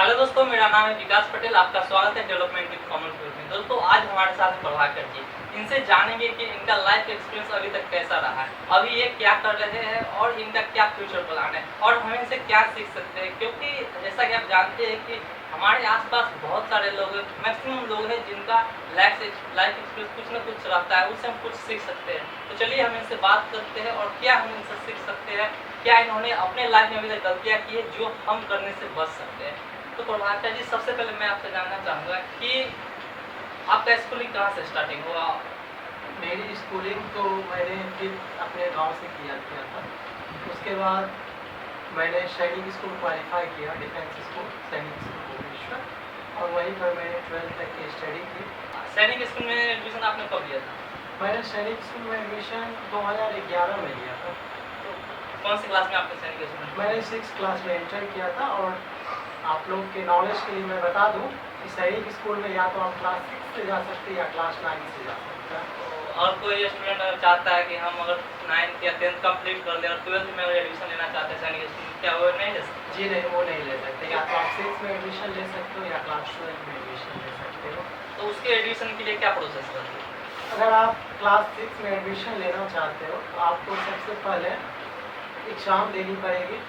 Hello दोस्तों, मेरा नाम है विकास पटेल। आपका स्वागत है डेवलपमेंट विद कॉमन ग्रुप में। दोस्तों, आज हमारे साथ प्रभाकर जी, इनसे जानेंगे कि इनका लाइफ एक्सपीरियंस अभी तक कैसा रहा है, अभी ये क्या कर रहे हैं और इनका क्या फ्यूचर प्लान है और हम इनसे क्या सीख सकते हैं। क्योंकि जैसा कि आप जानते हैं कि हमारे आसपास बहुत सारे लोग हैं, मैक्सिमम लोग हैं जिनका लाइफ एक्सपीरियंस कुछ ना कुछ रहता है, उससे हम कुछ सीख सकते हैं। तो चलिए हम इनसे बात करते हैं और क्या हम इनसे सीख सकते हैं, क्या इन्होंने अपने लाइफ में अभी तक गलतियाँ की है जो हम करने से बच सकते हैं। तो प्रभाकर जी, सबसे पहले मैं आपसे जानना चाहूँगा कि आपका स्कूलिंग कहाँ से स्टार्टिंग हुआ? मेरी स्कूलिंग तो मैंने फिर अपने गांव से किया था। उसके बाद मैंने सैनिक स्कूल क्वालिफाई किया, डिफेंस स्कूल सैनिक स्कूल भुवनेश्वर, और वहीं पर मैंने 12th तक की स्टडी की। सैनिक स्कूल में एडमिशन आपने कब लिया था? मैंने सैनिक स्कूल में एडमिशन 2011 में लिया था। तो कौन सी क्लास में आपने सैनिक स्कूल में? मैंने 6th क्लास में एंटर किया था। और आप लोग के नॉलेज के लिए मैं बता दूं कि सैनिक स्कूल में या तो आप क्लास 6 से जा सकते हैं या क्लास 9 से जा सकते हैं। तो और कोई स्टूडेंट अगर चाहता है कि हम अगर 9th या 10th कंप्लीट कर लें और 12th में अगर एडमिशन लेना चाहते हैं सैनिक स्कूल में, क्या वो नहीं ले सकते? जी नहीं, वो नहीं ले सकते। या तो आप 6 में एडमिशन ले सकते हो या क्लास 12 में एडमिशन ले सकते हो। तो उसके एडमिशन के लिए क्या प्रोसेस करते हैं? अगर आप क्लास 6 में एडमिशन लेना चाहते हो तो आपको सबसे पहले एग्ज़ाम देनी पड़ेगी,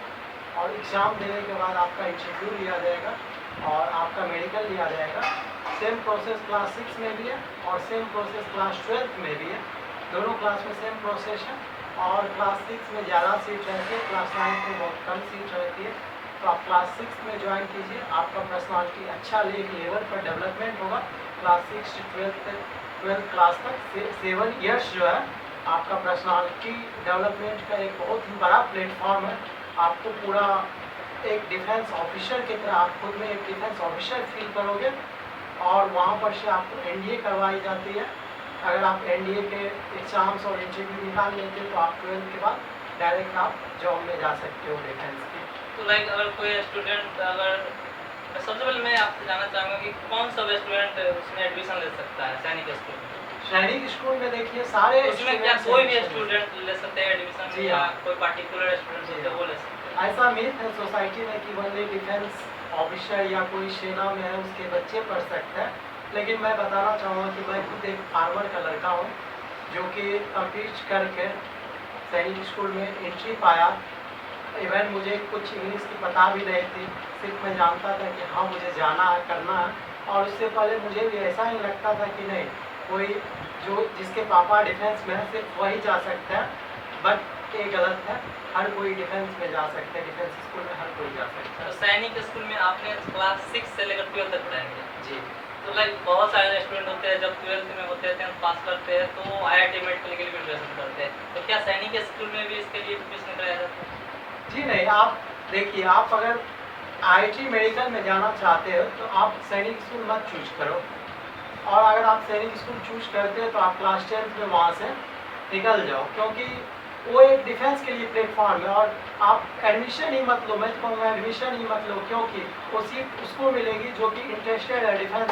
और एग्ज़ाम देने के बाद आपका इंटरव्यू लिया जाएगा और आपका मेडिकल लिया जाएगा। सेम प्रोसेस क्लास 6 में भी है और सेम प्रोसेस क्लास 12 में भी है। दोनों क्लास में सेम प्रोसेस है। और क्लास 6 में ज़्यादा सीट रहती है, क्लास 9 में बहुत कम सीट रहती है। तो आप क्लास 6 में ज्वाइन कीजिए, आपका पर्सनालिटी अच्छा एक लेवल पर डेवलपमेंट होगा। क्लास 6 से 12 क्लास तक 7 ईयर्स जो है आपका पर्सनालिटी डेवलपमेंट का एक बहुत ही बड़ा प्लेटफॉर्म है। आपको पूरा एक डिफेंस ऑफिसर की तरह आप खुद में एक डिफेंस ऑफिसर फील करोगे। और वहाँ पर से आपको एनडीए करवाई जाती है। अगर आप एनडीए के एग्ज़ाम्स और इंटरव्यू निकाल लेते तो आप 12 के बाद डायरेक्ट आप जॉब में जा सकते हो डिफेंस की। तो लाइक अगर कोई स्टूडेंट सबसे पहले मैं आपसे जानना चाहूँगा कि कौन सा स्टूडेंट उसमें एडमिशन ले सकता है सैनिक स्कूल में? सैनिक स्कूल में देखिए सारे उसमें क्या कोई भी स्टूडेंट ले सकते हैं एडमिशन, जी या हाँ। कोई पार्टिकुलर स्टूडेंट होते हैं वो ले सकते हैं? ऐसा मिथ है सोसाइटी में कि ओनली डिफेंस ऑफिसर या कोई सेना में है उसके बच्चे पढ़ सकते हैं। लेकिन मैं बताना चाहूँगा कि मैं खुद एक फार्मर का लड़का हूँ जो कि कम्पीट करके सैनिक स्कूल में एंट्री पाया। इवन मुझे कुछ इंग्लिश की पता भी नहीं थी, सिर्फ मैं जानता था कि हाँ मुझे जाना है, करना है। और उससे पहले मुझे भी ऐसा ही लगता था कि नहीं, कोई जो जिसके पापा डिफेंस में है सिर्फ वही जा सकता है। बट ये गलत है, हर कोई डिफेंस में जा सकता है, डिफेंस स्कूल में हर कोई जा सकता तो है। सैनिक स्कूल में आपने क्लास 6 से लेकर 12 तक पढ़ाएंगे। जी तो लाइक बहुत सारे स्टूडेंट होते हैं जब 12th में होते हैं, 10th पास करते हैं तो IIT मेडिकल के लिए प्रिपरेशन करते हैं। तो क्या सैनिक स्कूल में भी इसके लिए प्रिपरेशन कराया जाता है? जी नहीं, आप देखिए, आप अगर आईआईटी मेडिकल में जाना चाहते हो तो आप सैनिक स्कूल मत चूज करो। और अगर आप सैनिक स्कूल चूज करते हो तो आप क्लास 10th में वहाँ से निकल जाओ, क्योंकि वो एक डिफेंस के लिए प्लेटफॉर्म है। और आप एडमिशन ही मत लो, मैं तो कहूँगा एडमिशन ही मत लो, क्योंकि वो सीट उसको मिलेगी जो कि इंटरेस्टेड है डिफेंस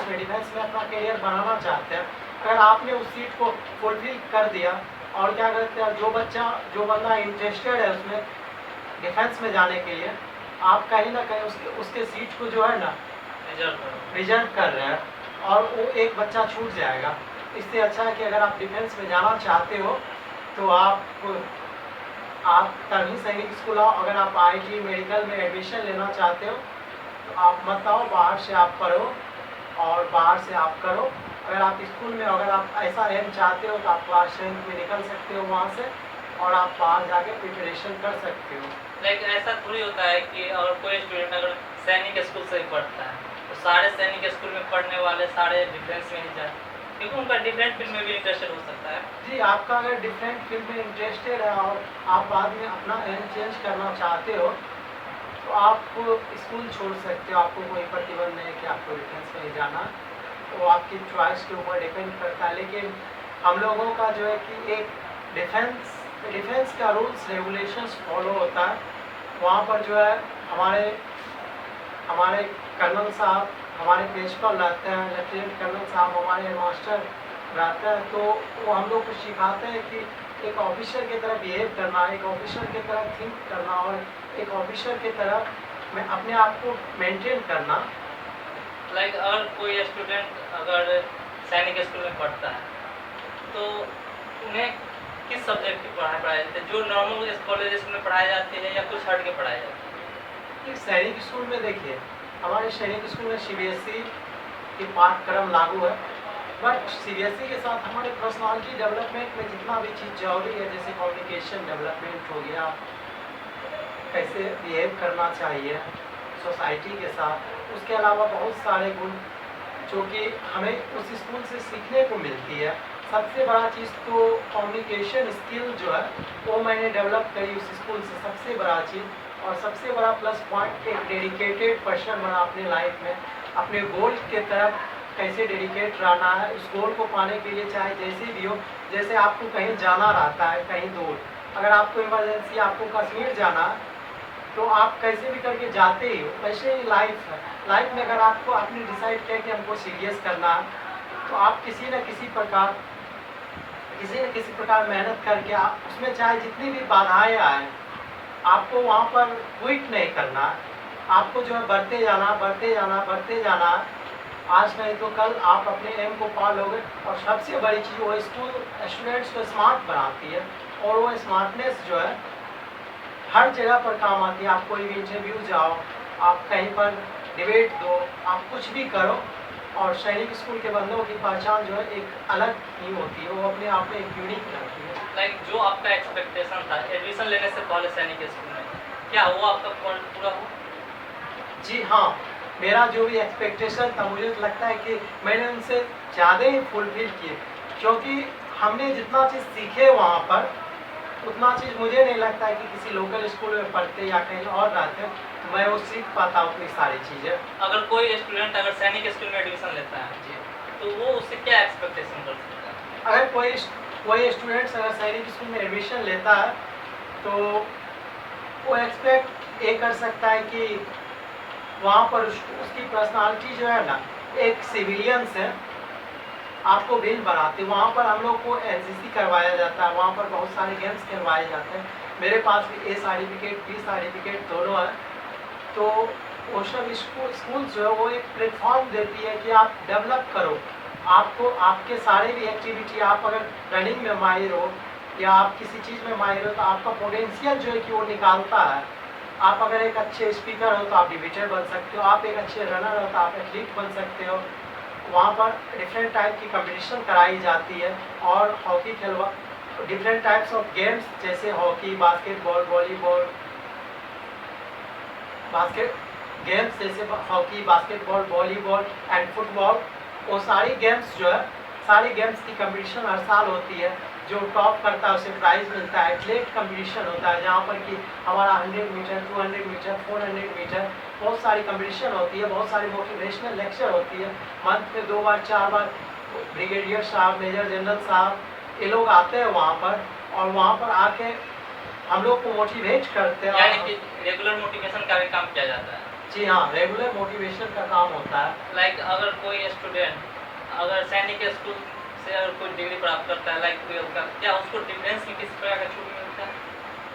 में अपना करियर बनाना चाहते हैं। अगर आपने उस सीट को फुलफिल कर दिया, और क्या करते हैं, जो बंदा इंटरेस्टेड है उसमें डिफेंस में जाने के लिए, आप कहीं ना कहीं उसके सीट को जो है ना रिजर्व कर रहे हैं, और वो एक बच्चा छूट जाएगा। इससे अच्छा है कि अगर आप डिफेंस में जाना चाहते हो तो आप तभी सैनिक स्कूल आओ। अगर आप आईआईटी मेडिकल में एडमिशन लेना चाहते हो तो आप मत आओ, बाहर से आप पढ़ो और बाहर से आप करो। अगर आप स्कूल में अगर आप ऐसा एम चाहते हो तो आप क्लास 10th में निकल सकते हो वहाँ से, और आप बाहर जाके प्रिपरेशन कर सकते हो। लेकिन ऐसा थोड़ी होता है कि अगर कोई स्टूडेंट अगर सैनिक स्कूल से ही पढ़ता है तो सारे सैनिक स्कूल में पढ़ने वाले सारे डिफेंस में ही जाए, क्योंकि उनका डिफरेंट फील्ड में भी इंटरेस्टेड हो सकता है। जी, आपका अगर डिफरेंट फील्ड में इंटरेस्टेड है और आप बाद में अपना एम चेंज करना चाहते हो तो आप स्कूल छोड़ सकते हो। आपको कोई प्रतिबंध नहीं है कि आपको डिफेंस में ही जाना, वो आपकी चॉइस के ऊपर डिपेंड करता है। लेकिन हम लोगों का जो है कि एक डिफेंस का रूल्स रेगुलेशंस फॉलो होता है। वहाँ पर जो है हमारे कर्नल साहब हमारे प्रिंसिपल रहते हैं, लेफ्टिनेंट कर्नल साहब हमारे मास्टर रहते हैं। तो वो हम लोग को सिखाते हैं कि एक ऑफिसर की तरह बिहेव करना, एक ऑफिसर की तरह थिंक करना, और एक ऑफिसर की तरह मैं अपने आप को मेंटेन करना। लाइक अगर कोई स्टूडेंट अगर सैनिक स्कूल में पढ़ता है तो उन्हें किस सब्जेक्ट की पढ़ाई पढ़ाई जाती है, जो नॉर्मल कॉलेज में पढ़ाई जाती है या कुछ हट के पढ़ाई जाती है? एक सैनिक स्कूल में देखिए, हमारे सैनिक स्कूल में सीबीएसई के पाठ्यक्रम लागू है, बट सीबीएसई के साथ हमारे पर्सनालिटी डेवलपमेंट में जितना भी चीज़ जरूरी है, जैसे कम्युनिकेशन डेवलपमेंट हो गया, कैसे बिहेव करना चाहिए सोसाइटी के साथ, उसके अलावा बहुत सारे गुण जो कि हमें उस स्कूल से सीखने को मिलती है। सबसे बड़ा चीज़ तो कम्युनिकेशन स्किल जो है वो मैंने डेवलप करी उस स्कूल से, सबसे बड़ा चीज़। और सबसे बड़ा प्लस पॉइंट एक डेडिकेटेड पर्सन बना अपने लाइफ में, अपने गोल के तरफ कैसे डेडिकेट रहना है, उस गोल को पाने के लिए चाहे जैसे भी हो। जैसे आपको कहीं जाना रहता है, कहीं दूर, अगर आपको इमरजेंसी आपको कश्मीर जाना है तो आप कैसे भी करके जाते ही हो। वैसे ही लाइफ है, लाइफ में अगर आपको आपने डिसाइड किया कि हमको सीरियस करना है तो आप किसी न किसी प्रकार मेहनत करके आप उसमें चाहे जितनी भी बाधाएं आए, आपको वहाँ पर क्विट नहीं करना, आपको जो है बढ़ते जाना बढ़ते जाना बढ़ते जाना। आज नहीं तो कल आप अपने एम को पा लोगे। और सबसे बड़ी चीज़ वो स्कूल स्टूडेंट्स को स्मार्ट बनाती है, और वो स्मार्टनेस जो है हर जगह पर काम आती है। आप कोई भी इंटरव्यू जाओ, आप कहीं पर डिबेट दो, आप कुछ भी करो, और सैनिक स्कूल के बंदों की पहचान जो है एक अलग ही होती है, वो अपने आप में एक यूनिक रहती है। लाइक जो आपका एक्सपेक्टेशन था एडमिशन लेने से पहले सैनिक स्कूल में, क्या वो आपका पूरा हुआ? जी हाँ, मेरा जो भी एक्सपेक्टेशन था मुझे तो लगता है कि मैंने उनसे ज़्यादा ही फुलफिल किए, क्योंकि हमने जितना चीज़ सीखे वहाँ पर उतना चीज़ मुझे नहीं लगता है कि किसी लोकल स्कूल में पढ़ते या कहीं और रहते तो मैं वो सीख पाता उतनी सारी चीज़ें। अगर कोई स्टूडेंट अगर सैनिक स्कूल में एडमिशन लेता है जी, तो वो उससे क्या एक्सपेक्टेशन कर सकता है? अगर कोई स्टूडेंट्स अगर सैनिक स्कूल में एडमिशन लेता है तो वो एक्सपेक्ट ये कर सकता है कि वहाँ पर उसकी पर्सनालिटी जो है ना, एक सिविलियन से आपको बिल बनाते। वहाँ पर हम लोग को एनसीसी करवाया जाता है, वहाँ पर बहुत सारे गेम्स करवाए जाते हैं। मेरे पास भी ए सर्टिफिकेट बी सर्टिफिकेट दोनों है। तो वो सब स्कूल जो है वो एक प्लेटफॉर्म देती है कि आप डेवलप करो, आपको आपके सारे भी एक्टिविटी, आप अगर रनिंग में माहिर हो या आप किसी चीज़ में माहिर हो तो आपका पोटेंशियल जो है कि वो निकालता है। आप अगर एक अच्छे स्पीकर हो तो आप डिबेटर बन सकते हो, आप एक अच्छे रनर हो तो आप एथलीट बन सकते हो। वहाँ पर डिफरेंट टाइप की कंपटीशन कराई जाती है, और हॉकी खेलवा डिफरेंट टाइप्स ऑफ गेम्स जैसे हॉकी, बास्केटबॉल, वॉलीबॉल, गेम्स जैसे hockey, basketball, volleyball and football, वो सारी गेम्स जो है, सारी गेम्स की कंपटीशन हर साल होती है। जो टॉप करता है उसे प्राइज़ मिलता है। एथलेट कंपटीशन होता है जहाँ पर कि हमारा 100 मीटर, 200 मीटर, 400 मीटर, बहुत सारी कंपटीशन होती है, बहुत सारी मोटिवेशनल लेक्चर होती है। मंथ में 2 बार 4 बार ब्रिगेडियर साहब, मेजर जनरल साहब, ये लोग आते हैं वहाँ पर, और वहाँ पर आके हम लोग को मोटिवेट करते हैं। यानी कि रेगुलर मोटिवेशन का भी काम किया जाता है? जी हाँ, रेगुलर मोटिवेशन का काम होता है। लाइक अगर कोई स्टूडेंट अगर सैनिक स्कूल से अगर कोई डिग्री प्राप्त करता है लाइक 12th का, क्या उसको डिफरेंस में किस प्रकार का छूट मिलता है?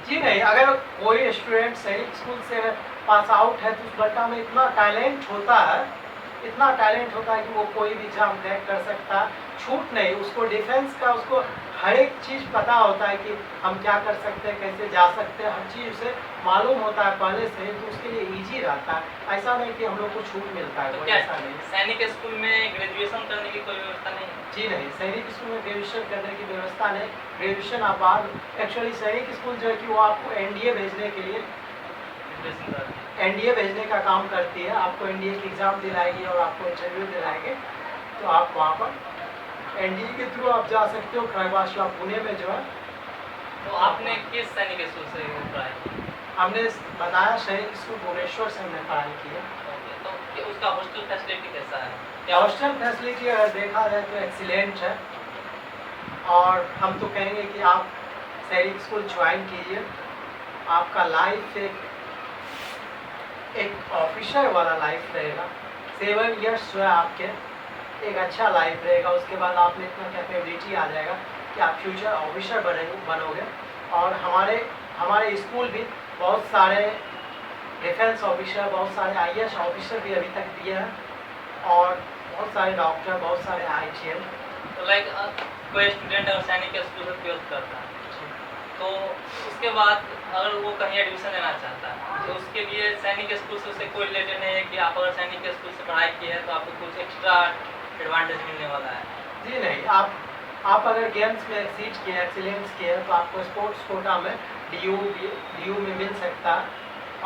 जी नहीं, अगर कोई स्टूडेंट सैनिक स्कूल से पास आउट है तो उस बच्चा में इतना टैलेंट होता है कि वो कोई भी एग्जाम क्रैक कर सकता है। छूट नहीं, उसको डिफेंस का उसको हर एक चीज़ पता होता है कि हम क्या कर सकते हैं, कैसे जा सकते हैं, हर चीज़ उसे मालूम होता है पहले से, तो उसके लिए ईजी रहता है। ऐसा नहीं कि हम लोग को छूट मिलता है, तो कोई क्या ऐसा नहीं। सैनिक स्कूल में ग्रेजुएशन करने की कोई व्यवस्था नहीं है? जी नहीं, सैनिक स्कूल में ग्रेजुएशन करने की व्यवस्था नहीं। ग्रेजुएशन आप बाद, एक्चुअली सैनिक स्कूल जो है कि वो आपको एनडीए भेजने के लिए ग्रेजुएशन करने की। एनडीए भेजने का काम करती है। आपको एनडीए की एग्ज़ाम दिलाएगी और आपको इंटरव्यू दिलाएंगे, तो आप वहाँ पर एनडीए के थ्रू आप जा सकते हो। खरगोन पुणे में जो है। तो आपने किस सैनिक स्कूल से पढ़ाई की? हमने बताया सैनिक स्कूल भुवनेश्वर से हमने पढ़ाई की है। तो उसका हॉस्टल फैसिलिटी कैसा है? हॉस्टल फैसिलिटी अगर देखा जाए तो एक्सीलेंट है, और हम तो कहेंगे कि आप सैनिक स्कूल ज्वाइन कीजिए। आपका लाइफ एक ऑफिसर वाला लाइफ रहेगा। 7 इयर्स जो है आपके एक अच्छा लाइफ रहेगा। उसके बाद आप में इतना कैपेबिलिटी आ जाएगा कि आप फ्यूचर ऑफिसर बनोगे। और हमारे स्कूल भी बहुत सारे डिफेंस ऑफिसर, बहुत सारे आईएएस ऑफिसर भी अभी तक दिए हैं, और बहुत सारे डॉक्टर, बहुत सारे आईजीएम। तो लाइक कोई स्टूडेंट अगर सैनिक स्कूल से 12th करता है तो उसके बाद अगर वो कहीं एडमिशन लेना चाहता है तो उसके लिए सैनिक स्कूल से उसे कोई रिलेटेड नहीं है कि आप अगर सैनिक स्कूल से पढ़ाई की है तो आपको कुछ एक्स्ट्रा एडवांटेज मिलने वाला है? जी नहीं, आप अगर गेम्स में एक्सीड किए, एक्सीलेंस किए तो आपको स्पोर्ट्स कोटा में डीयू में मिल सकता है,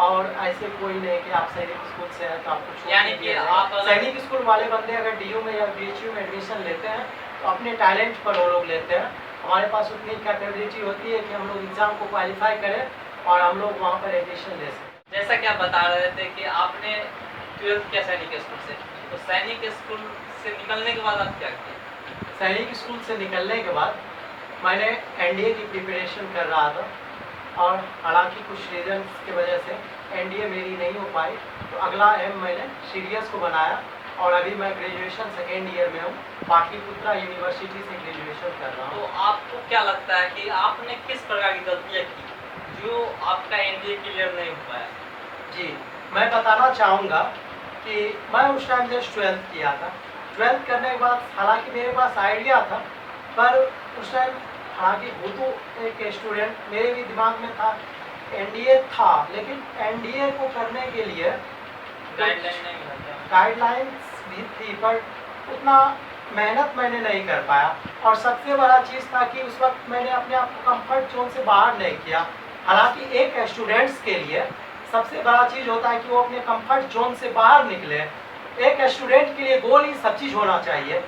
और ऐसे कोई नहीं कि आप सैनिक स्कूल से हैं तो आपको छूट यानी नहीं कि दिया जाएगा। आप अगर- सैनिक स्कूल वाले बंदे अगर डीयू में या बीएचयू में एडमिशन लेते हैं तो अपने टैलेंट पर वो लोग लेते हैं। हमारे पास उतनी कैपेबिलिटी होती है कि हम लोग एग्ज़ाम को क्वालिफाई करें और हम लोग वहाँ पर एडमिशन ले सकें। जैसा कि आप बता रहे थे कि आपने 12th किया सैनिक स्कूल से, तो सैनिक स्कूल से निकलने के बाद आप क्या किए? सैनिक स्कूल से निकलने के बाद मैंने एनडीए की प्रिपरेशन कर रहा था, और हालांकि कुछ रीजन्स की वजह से एनडीए मेरी नहीं हो पाई, तो अगला एम मैंने सीडीएस को बनाया, और अभी मैं ग्रेजुएशन सेकेंड ईयर में हूँ, पाटलिपुत्रा यूनिवर्सिटी से ग्रेजुएशन कर रहा हूँ। तो आपको क्या लगता है कि आपने किस प्रकार की गलतियाँ की जो आपका एनडीए क्लियर नहीं हो पाया? जी, मैं बताना चाहूँगा कि मैं उस टाइम जस्ट 12th किया था। 12th करने के बाद हालांकि मेरे पास आइडिया था, पर उस टाइम हालांकि वो तो एक स्टूडेंट, मेरे भी दिमाग में था, एनडीए था, लेकिन एनडीए को करने के लिए गाइडलाइन नहीं मिला था? गाइडलाइंस भी थी, पर उतना मेहनत मैंने नहीं कर पाया, और सबसे बड़ा चीज़ था कि उस वक्त मैंने अपने आप को कंफर्ट जोन से बाहर नहीं किया। हालांकि एक स्टूडेंट्स के लिए सबसे बड़ा चीज़ होता है कि वो अपने कंफर्ट जोन से बाहर निकले। एक स्टूडेंट के लिए गोल ही सब चीज़ होना चाहिए।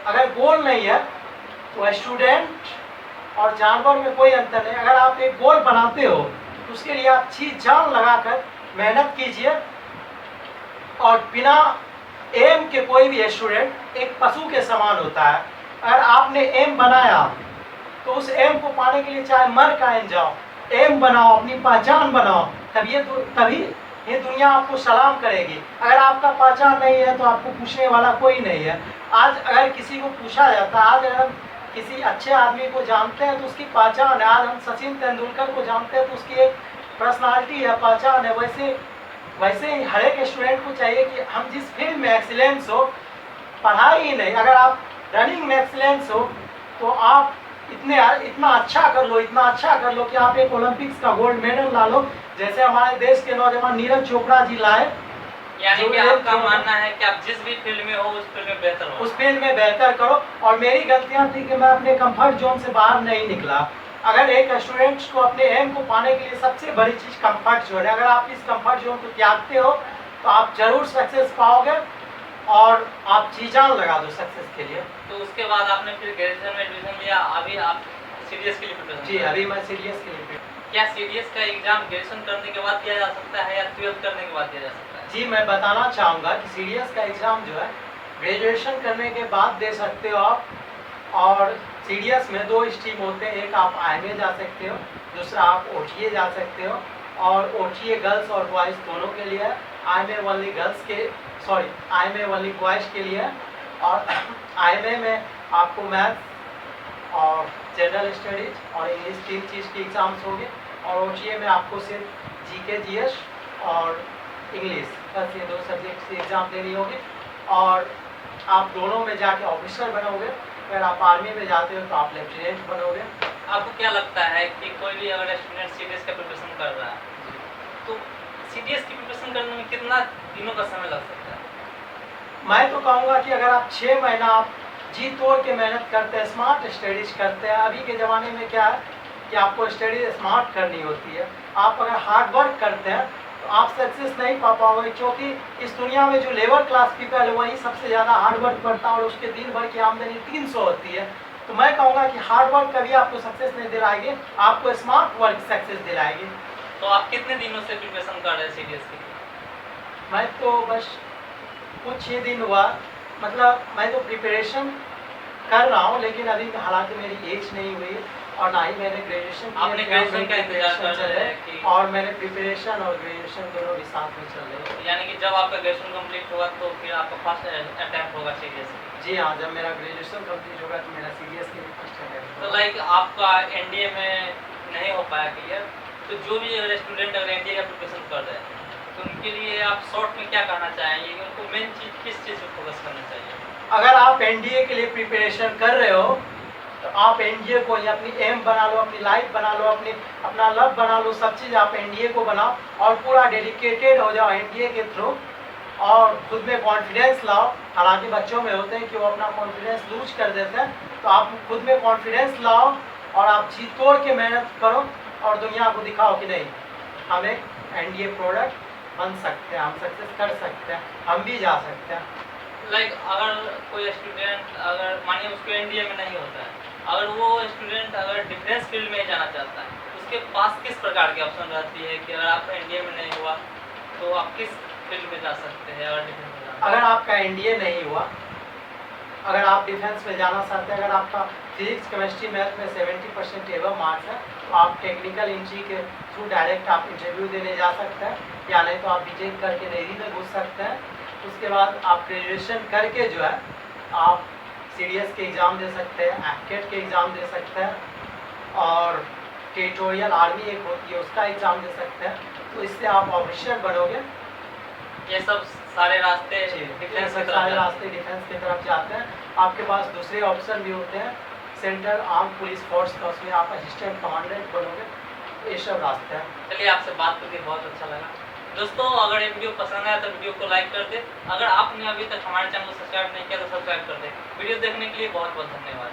अगर गोल नहीं है तो स्टूडेंट और जानवर में कोई अंतर नहीं। अगर आप एक गोल बनाते हो तो उसके लिए आप जी जान लगाकर मेहनत कीजिए, और बिना एम के कोई भी स्टूडेंट एक पशु के समान होता है। अगर आपने एम बनाया तो उस एम को पाने के लिए चाहे मर कायन जाओ, एम बनाओ, अपनी पहचान बनाओ, तभी ये दुनिया आपको सलाम करेगी। अगर आपका पहचान नहीं है तो आपको पूछने वाला कोई नहीं है। आज अगर किसी को पूछा जाता है, आज अगर हम किसी अच्छे आदमी को जानते हैं तो उसकी पहचान है। आज हम सचिन तेंदुलकर को जानते हैं तो उसकी एक पर्सनालिटी है, पहचान है। वैसे ही हर एक स्टूडेंट को चाहिए कि हम जिस फील्ड में एक्सीलेंस हो, पढ़ाई ही नहीं, अगर आप रनिंग में एक्सीलेंस हो तो आप इतना अच्छा कर लो कि आप एक ओलंपिक्स का गोल्ड मेडल ला लो, जैसे हमारे देश के नौजवान नीरज चोपड़ा जी लाए। यानी कि आपका मानना है कि आप जिस भी फील्ड में हो उस फील्ड में बेहतर हो? उस फील्ड में बेहतर करो। और मेरी गलतियां थी कि मैं अपने कंफर्ट जोन से बाहर नहीं निकला। अगर एक स्टूडेंट्स को अपने एम को पाने के लिए सबसे बड़ी चीज़ कंफर्ट जोन है। अगर आप इस कंफर्ट जोन को त्यागते हो तो आप जरूर सक्सेस पाओगे, और आप जी जान लगा दो सक्सेस के लिए। तो उसके बाद आपने फिर ग्रेजुएशन में एडमिशन लिया, अभी आप सीडीएस के लिए प्रिपरेशन? जी, अभी मैं सीडीएस के लिए। क्या सीडीएस का एग्जाम ग्रेजुएशन करने के बाद दिया जा सकता है या 12th करने के बाद दिया जा सकता है? जी, मैं बताना चाहूँगा कि सीडीएस का एग्ज़ाम जो है ग्रेजुएशन करने के बाद दे सकते हो आप। और सीडीएस में 2 स्ट्रीम होते हैं, एक आप आईएमए जा सकते हो, दूसरा आप ओटीए जा सकते हो। और ओटीए गर्ल्स और बॉयज़ दोनों के लिए है, आईएमए ओनली बॉयज़ के लिए है। और आईएमए में आपको मैथ्स और जनरल स्टडीज और इंग्लिश 3 चीज़ की एग्ज़ाम्स होंगे, और ओटीए में आपको सिर्फ जीके, जीएस और इंग्लिश, बस ये 2 सब्जेक्ट की एग्ज़ाम देनी होगी, और आप दोनों में जाके ऑफिसर बनोगे। अगर आप आर्मी में जाते हो तो आप लेफ्टिनेंट बनोगे। आपको क्या लगता है कि कोई भी अगर स्टूडेंट सीडीएस का प्रिपरेशन कर रहा है तो सीडीएस की प्रिपरेशन करने में कितना दिनों का समय लग सकता है? मैं तो कहूँगा कि अगर आप 6 महीना आप जी तोड़ के मेहनत करते हैं, स्मार्ट स्टडीज करते हैं। अभी के ज़माने में क्या है कि आपको स्टडी स्मार्ट करनी होती है। आप अगर हार्ड वर्क करते हैं तो आप सक्सेस नहीं पा पाओगे, क्योंकि इस दुनिया में जो लेबर क्लास पीपल है वही सबसे ज़्यादा हार्ड वर्क करता है, और उसके दिन भर की आमदनी 300 होती है। तो मैं कहूँगा कि हार्ड वर्क कभी आपको सक्सेस नहीं दिलाएगी, आपको स्मार्ट वर्क सक्सेस दिलाएगी। तो आप कितने दिनों से प्रिपरेशन कर रहे हैं सीडीएस के लिए? मैं तो बस कुछ ही दिन हुआ, मतलब मैं तो प्रिपरेशन कर रहा हूँ, लेकिन अभी हालांकि मेरी एज नहीं हुई और ना ही मैंने ग्रेजुएशन किया। आपने ग्रेजुएशन का इंतजार कर रहे हैं कि और मैंने प्रिपरेशन और ग्रेजुएशन दोनों भी साथ में चल रहे हैं। यानी कि जब आपका ग्रेजुएशन कंप्लीट होगा तो फिर आपका फर्स्ट अटेम्प्ट होगा सीडीएस? जी हाँ, जब मेरा ग्रेजुएशन कंप्लीट होगा तो मेरा सीडीएस के लिए फर्स्ट अटेम्प्ट। तो लाइक आपका एनडीए में नहीं हो पाया क्लियर, तो जो भी अगर स्टूडेंट अगर एनडीए का प्रिपरेशन कर रहे हैं तो उनके लिए आप शॉर्ट में क्या करना चाहेंगे, उनको मेन चीज़ किस चीज़ पे फोकस करना चाहिए? अगर आप एनडीए के लिए प्रिपरेशन कर रहे हो तो आप एनडीए को ही अपनी एम बना लो, अपनी लाइफ बना लो, अपना लव बना लो, सब चीज़ आप एनडीए को बनाओ और पूरा डेडिकेटेड हो जाओ एनडीए के थ्रू और खुद में कॉन्फिडेंस लाओ। हालांकि बच्चों में होते हैं कि वो अपना कॉन्फिडेंस लूज कर देते हैं, तो आप खुद में कॉन्फिडेंस लाओ और आप जी तोड़ के मेहनत करो और दुनिया को दिखाओ कि नहीं, हम एक एनडीए प्रोडक्ट बन सकते हैं, हम सक्सेस कर सकते हैं, हम भी जा सकते हैं। लाइक अगर कोई स्टूडेंट, अगर मानिए उसको एनडीए में नहीं होता है, अगर वो स्टूडेंट अगर डिफेंस फील्ड में जाना चाहता है, उसके पास किस प्रकार की ऑप्शन रहती है कि अगर आप एनडीए में नहीं हुआ तो आप किस फील्ड में जा सकते हैं? अगर डिफेंस में जाना, अगर आपका एनडीए नहीं हुआ, अगर आप डिफेंस में जाना चाहते हैं, अगर आपका फिजिक्स केमिस्ट्री मैथ में 70% एवं मार्क्स है, तो आप टेक्निकल एंट्री के थ्रू डायरेक्ट आप इंटरव्यू देने जा सकते हैं, या नहीं तो आप बीटेक करके नेवी में घुस सकते हैं। उसके बाद आप ग्रेजुएशन करके जो है आप सीडीएस के एग्ज़ाम दे सकते हैं, एफकेट के एग्ज़ाम दे सकते हैं और टेरिटोरियल आर्मी एक होती है उसका एग्ज़ाम दे सकते हैं, तो इससे आप ऑफिसर बनोगे। ये सब सारे रास्ते डिफेंस डिफेंस के की सारे तरफ रास्ते डिफेंस की तरफ जाते हैं। आपके पास दूसरे ऑप्शन भी होते हैं, सेंट्रल आर्म पुलिस फोर्स का, उसमें आप असिस्टेंट कमांडेंट बनोगे, ये सब रास्ते हैं। चलिए, आपसे बात करके बहुत अच्छा लगा। दोस्तों, अगर ये वीडियो पसंद आया तो वीडियो को लाइक कर दे। अगर आपने अभी तक हमारे चैनल को सब्सक्राइब नहीं किया तो सब्सक्राइब कर दे। वीडियो देखने के लिए बहुत बहुत धन्यवाद।